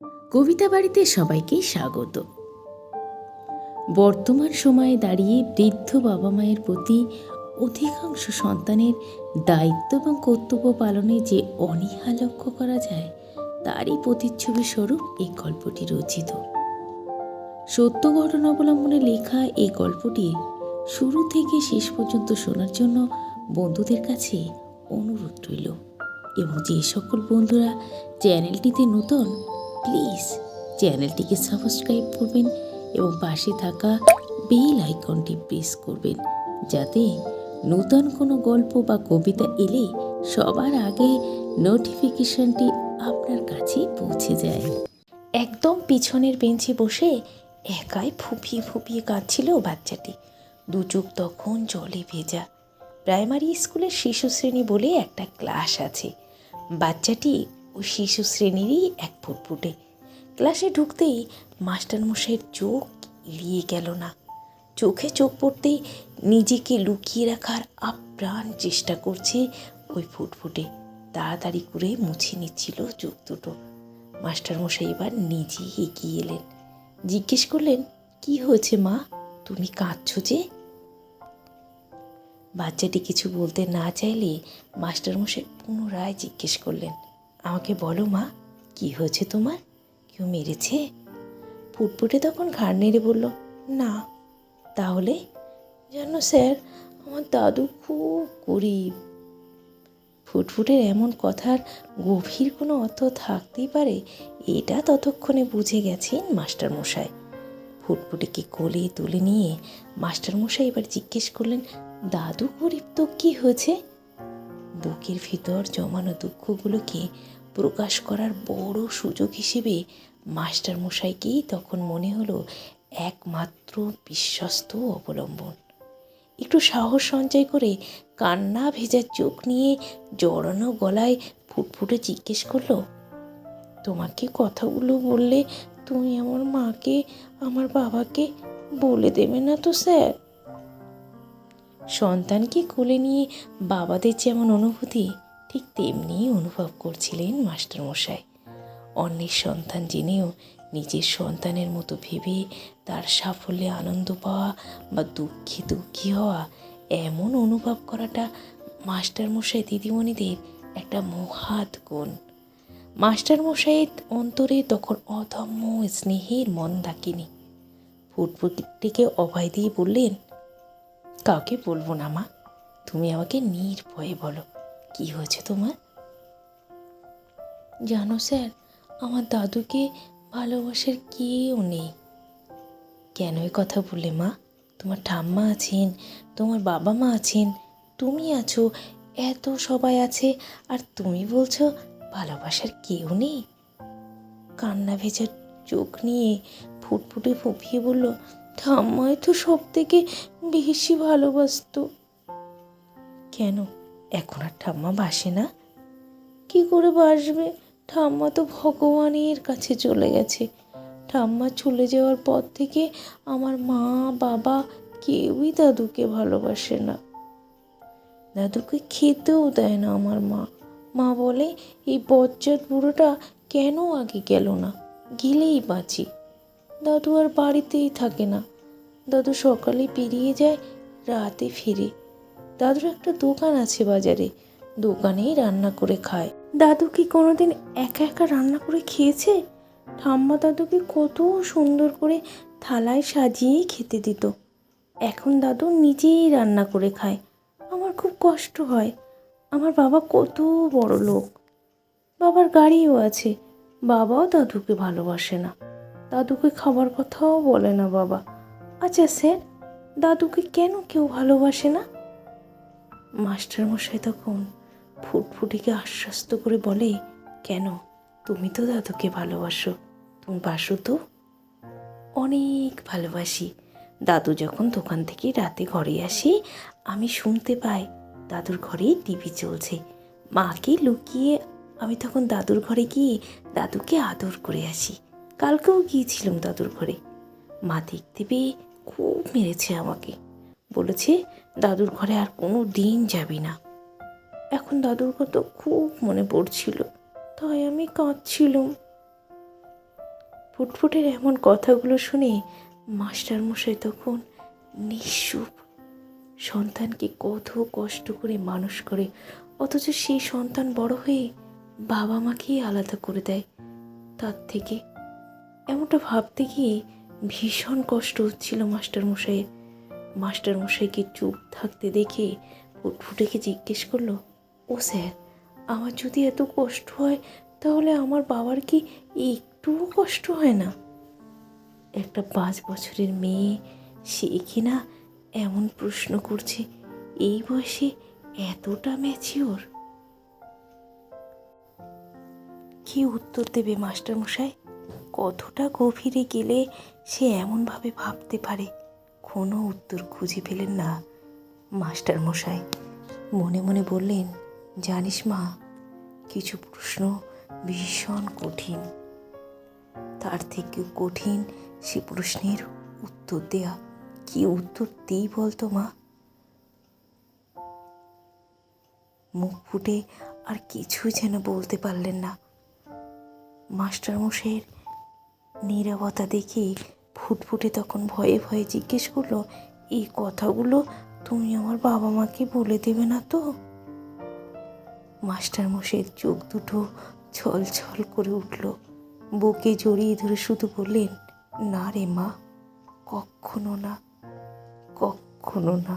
কবিতা বাড়িতে সবাইকে স্বাগত। বর্তমান সময়ে দাঁড়িয়ে বৃদ্ধ বাবা মায়ের প্রতি অধিকাংশ সন্তানের দায়িত্ব এবং কর্তব্য পালনে যে অনীহা লক্ষ্য করা যায়, তারই প্রতিচ্ছবি স্বরূপ এই গল্পটি রচিত। সত্য ঘটনা অবলম্বনে লেখা এই গল্পটি শুরু থেকে শেষ পর্যন্ত শোনার জন্য বন্ধুদের কাছে অনুরোধ রইল। এবং যে সকল বন্ধুরা চ্যানেলটিতে নতুন, প্লিজ চ্যানেলটিকে সাবস্ক্রাইব করবেন এবং পাশে থাকা বেল আইকনটি প্রেস করবেন, যাতে নতুন কোনো গল্প বা কবিতা এলে সবার আগে নোটিফিকেশনটি আপনার কাছে পৌঁছে যায়। একদম পিছনের বেঞ্চে বসে একাই ফুপিয়ে ফুপিয়ে কাঁদছিল বাচ্চাটি। দু চোখ তখন জলে ভেজা। প্রাইমারি স্কুলের শিশু শ্রেণী বলে একটা ক্লাস আছে। বাচ্চাটি ওই শিশু শ্রেণীরই এক ফুটফুটে। ক্লাসে ঢুকতেই মাস্টারমশাইয়ের চোখ এড়িয়ে গেল না। চোখে চোখ পড়তেই নিজেকে লুকিয়ে রাখার আপ্রাণ চেষ্টা করছে ওই ফুটফুটে। তাড়াতাড়ি করে মুছে নিচ্ছিল চোখ দুটো। মাস্টারমশাই এবার নিজেই এগিয়ে এলেন, জিজ্ঞেস করলেন, কি হয়েছে মা, তুমি কাঁদছো যে? বাচ্চাটি কিছু বলতে না চাইলে মাস্টারমশাই পুনরায় জিজ্ঞেস করলেন, আমাকে বলো মা, কি হয়েছে তোমার? কেউ মেরেছে? ফুটফুটে তখন ঘাড় নেড়ে বলল, না। তাহলে? জানো স্যার, আমার দাদু খুব গরিব। ফুটফুটের এমন কথার গভীর কোনো অর্থ থাকতেই পারে, এটা ততক্ষণে বুঝে গেছেন মাস্টারমশাই। ফুটফুটিকে কোলে তুলে নিয়ে মাস্টারমশাই এবার জিজ্ঞেস করলেন, দাদু গরিব তো কি হয়েছে? বুকের ভিতর জমানো দুঃখগুলোকে প্রকাশ করার বড় সুযোগ হিসেবে মাস্টারমশাইকেই তখন মনে হলো একমাত্র বিশ্বস্ত অবলম্বন। একটু সাহস সঞ্চয় করে কান্না ভেজা চোখ নিয়ে জড়ানো গলায় ফুটফুটে জিজ্ঞেস করলো, তোমাকে কথাগুলো বললে তুমি আমার মাকে, আমার বাবাকে বলে দেবে না তো স্যার? সন্তানকে কোলে নিয়ে বাবাদের যেমন অনুভূতি, ঠিক তেমনি অনুভব করছিলেন মাস্টারমশাই। অন্যের সন্তান জেনেও নিজের সন্তানের মতো ভেবে তার সাফল্যে আনন্দ পাওয়া বা দুঃখে দুঃখী হওয়া, এমন অনুভব করাটা মাস্টারমশাই দিদিমণিদের একটা মহৎ গুণ। মাস্টারমশাইয়ের অন্তরে তখন অদম্য স্নেহের মন ডাকেনি। ফুটফুটিকে অভয় দিয়ে বললেন, কাউকে বলবো না মা, তুমি আমাকে নির্ভয়ে বলো, কি হয়েছে তোমার? জানো স্যার, আমার দাদুকে ভালোবাসার কেউ নেই। কেন এই কথা বললে মা? তোমার ঠাম্মা আছেন, তোমার বাবা মা আছেন, তুমি আছো, এত সবাই আছে, আর তুমি বলছো ভালোবাসার কেউ নেই? কান্না ভেজা চোখ নিয়ে ফুটফুটে ফুপিয়ে বলল, ঠাম্মাই তো সব থেকে বেশি ভালোবাসতো। কেন, এখন আর ঠাম্মা বাসে না? কি করে বাসবে? ঠাম্মা তো ভগবানের কাছে চলে গেছে। ঠাম্মা চলে যাওয়ার পর থেকে আমার মা বাবা কেউই দাদুকে ভালোবাসে না। দাদুকে খেতেও দেয় না আমার মা। মা বলে, এই বজ্জাত বুড়োটা কেন আগে গেল না, গেলেই বাঁচি। দাদু আর বাড়িতেই থাকে না। দাদু সকালে পেরিয়ে যায়, রাতে ফিরে। দাদুর একটা দোকান আছে বাজারে, দোকানেই রান্না করে খায়। দাদু কি কোনোদিন একা একা রান্না করে খেয়েছে? ঠাম্মা দাদুকে কত সুন্দর করে থালায় সাজিয়ে খেতে দিত। এখন দাদু নিজেই রান্না করে খায়। আমার খুব কষ্ট হয়। আমার বাবা কত বড় লোক, বাবার গাড়িও আছে। বাবাও দাদুকে ভালোবাসে না, দাদুকে খাবার কথাও বলে না বাবা। আচ্ছা স্যার, দাদুকে কেন কেউ ভালোবাসে না? মাস্টারমশাই তখন ফুটফুটিকে আশ্বস্ত করে বলে, কেন, তুমি তো দাদুকে ভালোবাসো, তুমি বাসো তো? অনেক ভালোবাসি। দাদু যখন দোকান থেকে রাতে ঘরে আসে, আমি শুনতে পাই দাদুর ঘরে টিভি চলছে। মাকে লুকিয়ে আমি তখন দাদুর ঘরে গিয়ে দাদুকে আদর করে আসি। কালকেও গিয়েছিলাম দাদুর ঘরে। মা দেখতে পেয়ে খুব মেরেছে আমাকে, বলেছে দাদুর ঘরে আর কোনো দিন যাবি না। এখন দাদুর কথা খুব মনে পড়ছিল, তাই আমি কাঁদছিলাম। ফুটফুটের এমন কথাগুলো শুনে মাস্টারমশাই তখন নিশ্চুপ। সন্তানকে কত কষ্ট করে মানুষ করে, অথচ সেই সন্তান বড় হয়ে বাবা মাকেই আলাদা করে দেয় তার থেকে। এমনটা ভাবতে গিয়ে ভীষণ কষ্ট হচ্ছিল মাস্টারমশাইয়ের। মাস্টারমশাইকে চুপ থাকতে দেখে ফুটফুটেকে জিজ্ঞেস করলো, ও স্যার, আমার যদি এত কষ্ট হয় তাহলে আমার বাবার কি একটুও কষ্ট হয় না? একটা 5 বছরের মেয়ে, সে কিনা এমন প্রশ্ন করছে, এই বয়সে এতটা ম্যাচিওর। কি উত্তর দেবে মাস্টারমশাই? কতটা গভীরে গেলে সে এমনভাবে ভাবতে পারে? কোনো উত্তর খুঁজে পেলেন না মাস্টারমশাই। মনে মনে বললেন, জানিস মা, কিছু প্রশ্ন ভীষণ কঠিন, তার থেকেও কঠিন সে প্রশ্নের উত্তর দেয়া। কি উত্তর দিই বলতো মা? মুখ ফুটে আর কিছুই যেন বলতে পারলেন না। মাস্টারমশাইয়ের নীরবতা দেখে ফুটফুটে তখন ভয়ে ভয়ে জিজ্ঞেস করলো, এই কথাগুলো তুমি আমার বাবা মাকে বলে দেবে না তো? মাস্টারমশাইয়ের চোখ দুটো ছল ছল করে উঠল। বুকে জড়িয়ে ধরে শুধু বললেন, না রে মা, কখনো না, কখনো না।